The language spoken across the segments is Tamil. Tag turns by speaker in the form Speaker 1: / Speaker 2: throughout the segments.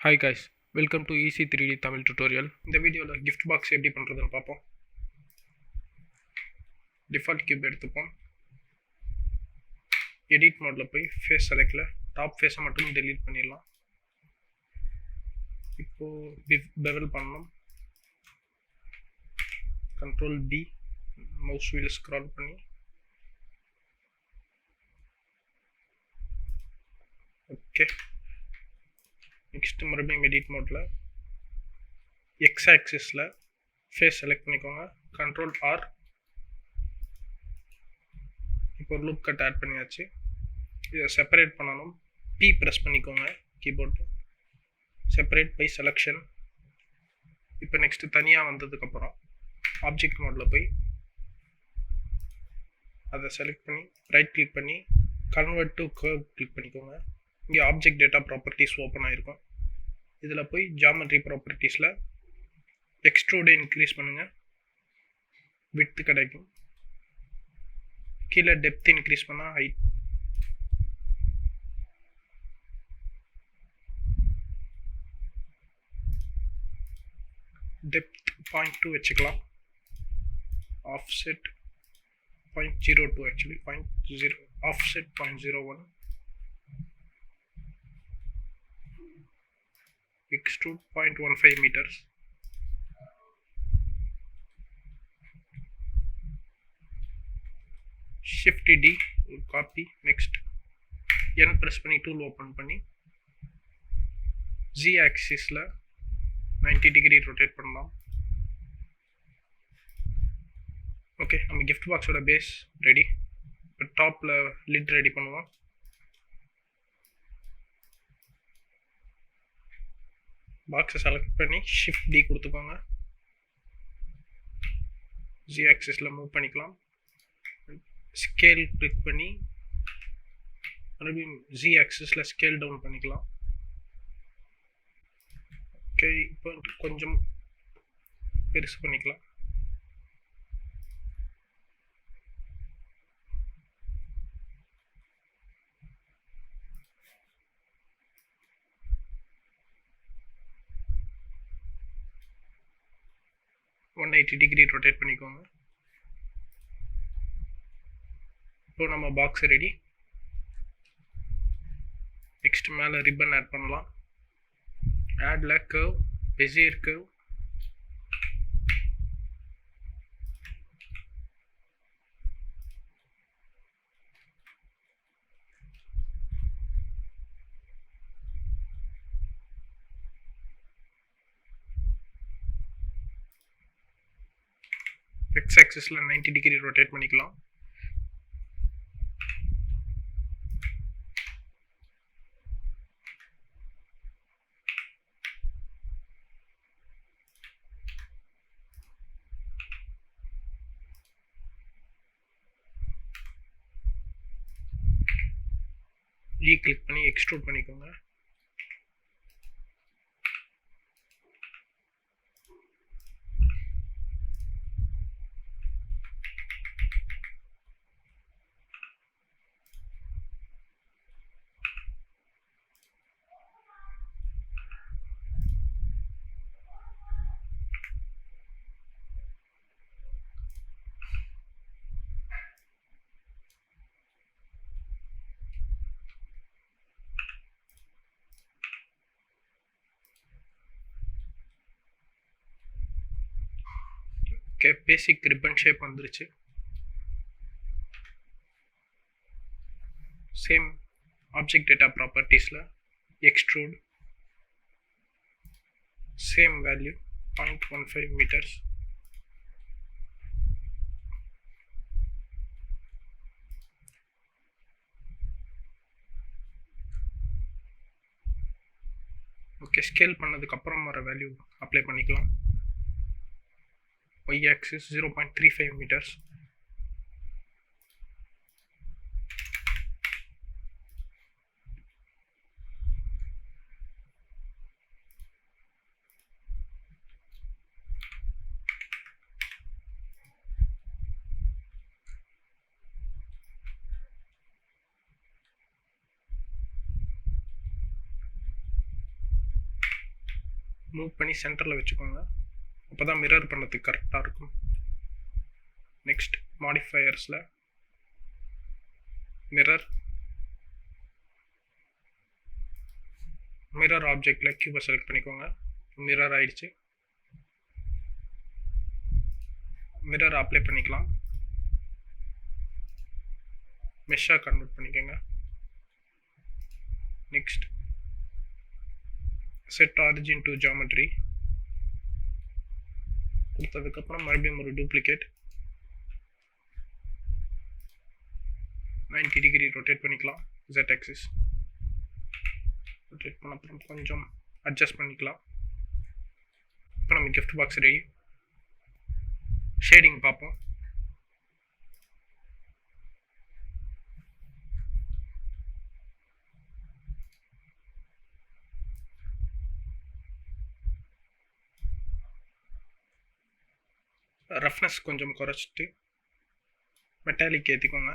Speaker 1: Hi guys, welcome to easy 3D Tamil tutorial. இந்த வீடியோவில் கிஃப்ட் பாக்ஸ் எப்படி பண்ணுறதுன்னு பார்ப்போம். டிஃபால்ட் கியூப் எடுத்துப்போம். எடிட் மோடில் போய் ஃபேஸ் செலக்டில் டாப் ஃபேஸை மட்டும் டெலீட் பண்ணிடலாம். இப்போது பெவல் பண்ணணும். Control D mouse wheel scroll பண்ணி ஓகே. நெக்ஸ்ட் மறுபடியும் எடிட் மோடில் எக்ஸ் ஆக்சிஸில் ஃபேஸ் செலக்ட் பண்ணிக்கோங்க. Control R. இப்போ ஒரு லூப் கட் ஆட் பண்ணியாச்சு. இதை செப்பரேட் பண்ணணும். P ப்ரெஸ் பண்ணிக்கோங்க கீபோர்டு. Separate by selection. இப்போ நெக்ஸ்ட்டு தனியாக வந்ததுக்கப்புறம் ஆப்ஜெக்ட் மோடில் போய் அதை செலக்ட் பண்ணி ரைட் கிளிக் பண்ணி கன்வெர்ட் டு கர்வ் கிளிக் பண்ணிக்கோங்க. இங்கே ஆப்ஜெக்ட் டேட்டா ப்ராப்பர்ட்டிஸ் ஓப்பன் ஆகிருக்கும். இதில் போய் ஜாமெட்ரி ப்ராப்பர்ட்டிஸில் எக்ஸ்ட்ரூடை இன்க்ரீஸ் பண்ணுங்கள். விட்த் கிடைக்கும். கீழே டெப்த் இன்க்ரீஸ் பண்ணால் ஹைட். டெப்த் 0.2 வச்சுக்கலாம். Offset 0.02 actually 0.0 offset 0.01. extrude 0.15 meters. Shift D copy. Next N press பண்ணி tool open பண்ணி Z axis ல 90 degree rotate பண்ணலாம். ஓகே, நம்ம gift box ஓட பேஸ் ரெடி. இப்போ டாப்ல லிட் ரெடி பண்ணுவோம். பாக்ஸை செலக்ட் பண்ணி ஷிஃப்ட் D கொடுத்துக்கோங்க. Z ஆக்சிஸில் மூவ் பண்ணிக்கலாம். ஸ்கேல் கிளிக் பண்ணி மறுபடியும் Z ஆக்சிஸில் ஸ்கேல் டவுன் பண்ணிக்கலாம். ஓகே, இப்போ கொஞ்சம் பெருசு பண்ணிக்கலாம். ஒன் 180 டிகிரி ரொட்டேட் பண்ணிக்கோங்க. இப்போ நம்ம பாக்ஸ் ரெடி. நெக்ஸ்ட் மேலே ரிப்பன் ஆட் பண்ணலாம். ஆட்ல கர்வ், பெசியர் கர்வ். எக்ஸ் ஆக்சிஸில் 90 டிகிரி ரொட்டேட் பண்ணிக்கலாம். E கிளிக் பண்ணி எக்ஸ்ட்ரூட் பண்ணிக்கோங்க. ஓகே, பேசிக் ரிப்பன் ஷேப் வந்துருச்சு. சேம் ஆப்ஜெக்ட் டேட்டா ப்ராப்பர்ட்டிஸில் extrude same value 0.15 metres. Okay, scale பண்ணதுக்கப்புறம் வர வேல்யூ அப்ளை பண்ணிக்கலாம். Y axis 0.35 meters. மூவ் பண்ணி சென்டரில் வச்சுக்கோங்க. அப்போ தான் மிரர் பண்ணுறதுக்கு கரெக்டாக இருக்கும். நெக்ஸ்ட் மாடிஃபயர்ஸில் மிரர் ஆப்ஜெக்டில் கியூபை செலக்ட் பண்ணிக்கோங்க. மிரர் ஆயிடுச்சு. மிரர் அப்ளை பண்ணிக்கலாம். மெஷ்ஷாக கன்வெர்ட் பண்ணிக்கோங்க. Next set origin to geometry கொடுத்ததுக்கப்புறம் மறுபடியும் ஒரு டூப்ளிகேட் 90 டிகிரி ரொட்டேட் பண்ணிக்கலாம். Z ஆக்சிஸ் ரொட்டேட் பண்ண அப்புறம் கொஞ்சம் அட்ஜஸ்ட் பண்ணிக்கலாம். இப்போ நம்ம கிஃப்ட் பாக்ஸ் ரெடி. ஷேடிங் பார்ப்போம். ரஃப்னஸ் கொஞ்சம் குறைச்சிட்டு மெட்டாலிக் ஏற்றிக்கோங்க.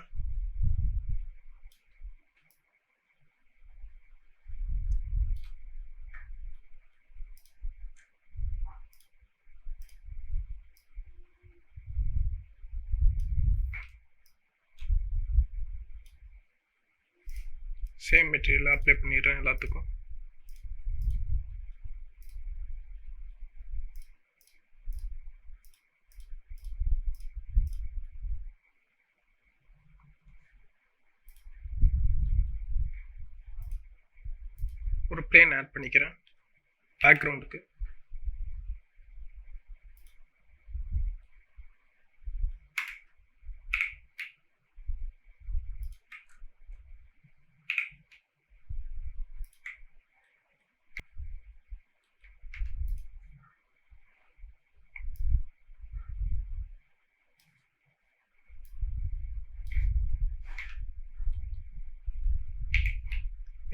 Speaker 1: சேம் மெட்டீரியல் அப்ளை பண்ணிடுறேன் எல்லாத்துக்கும். ஒரு பிளேன் ஆட் பண்ணிக்கிறேன் பேக்ரவுண்டுக்கு.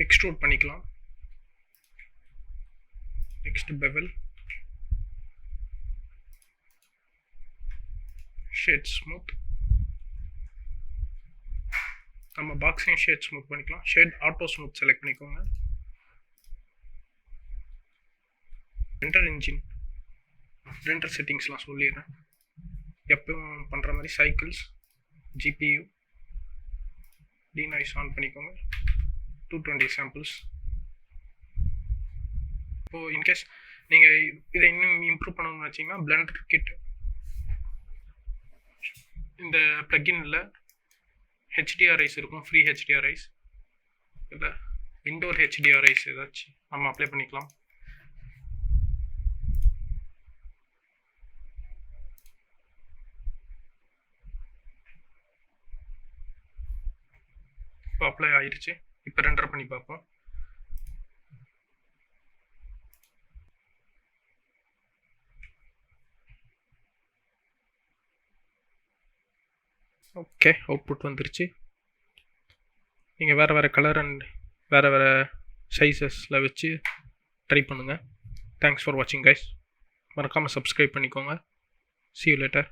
Speaker 1: எக்ஸ்ட்ரூட் பண்ணிக்கலாம். Next bevel, shade smooth. நம்ம பாக்ஸையும் ஷேட் ஸ்மூத் பண்ணிக்கலாம். ஷேட் ஆட்டோ ஸ்மூத் செலக்ட் பண்ணிக்கோங்க. ரெண்டர் இன்ஜின் ரெண்டர் செட்டிங்ஸ்லாம் சொல்லிடுறேன். எப்பவும் பண்ணுற மாதிரி சைக்கிள்ஸ், GPU, டீநாய்ஸ் ஆன் பண்ணிக்கோங்க. 220 சாம்பிள்ஸ். இப்போது இன்கேஸ் நீங்கள் இதை இன்னும் இம்ப்ரூவ் பண்ணணும்னு வச்சிங்கன்னா பிளெண்டர் கிட் இந்த ப்ளக்கின்ல HDRIs இருக்கும். ஃப்ரீ HDRIs இல்லை இன்டோர் HDRIs ஏதாச்சும் நம்ம அப்ளை பண்ணிக்கலாம். இப்போ அப்ளை ஆயிடுச்சு. இப்போ ரெண்டர் பண்ணி பார்ப்போம். ஓகே, அவுட்புட் வந்துருச்சு. நீங்கள் வேறு கலர் அண்ட் வேறு சைஸஸில் வச்சு ட்ரை பண்ணுங்கள். தேங்க்ஸ் ஃபார் வாட்சிங் கைஸ். மறக்காமல் சப்ஸ்கிரைப் பண்ணிக்கோங்க. See you later.